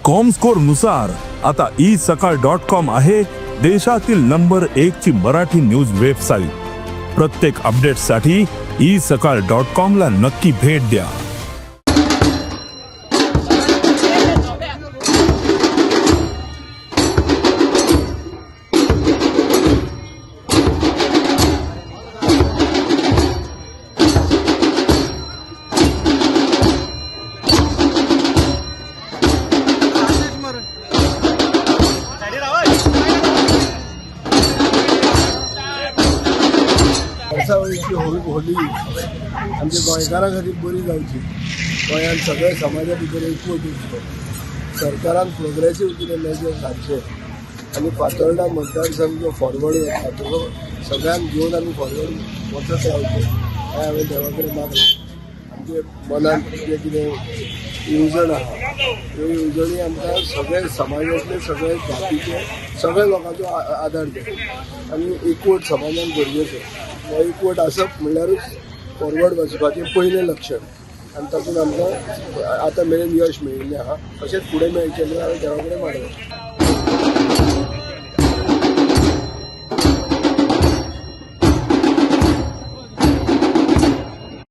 Comscore नुसार आता isakal.com आहे देशातील नंबर 1 ची मराठी न्यूज वेबसाईट। प्रत्येक अपडेटसाठी isakal.com ला नक्की भेट द्या। होली आमच्या गोंयकारां खातीर बरी जावची। गोंयांत सगळे समाजा भितर एकवट उरचो, सरकारान प्रोग्रेसीव कितें मेजर्स हाडचे आनी फातोर्डा मतदारसंघ फॉरवर्ड वता ताचो सगळ्यांक घेवन आमी फॉरवर्ड वचत रावचे हें हांवें देवा कडेन मागलें। आमचे मनांत जे कितें येवजण आहा ह्यो येवजणी आमकां सगळे समाजातले सगळे जातीचे सगळे लोकांचो आदार दिता आनी एकवट समाजान गरजेचो। एकवट आसप म्हणल्यारूच फॉरवर्ड वचपाचें पयलें लक्षण आनी तातूंत आमकां आतां मेरेन यश मेळिल्लें आहा। अशेंच फुडें मेळचें म्हणून हांवें देवा कडेन मागलें।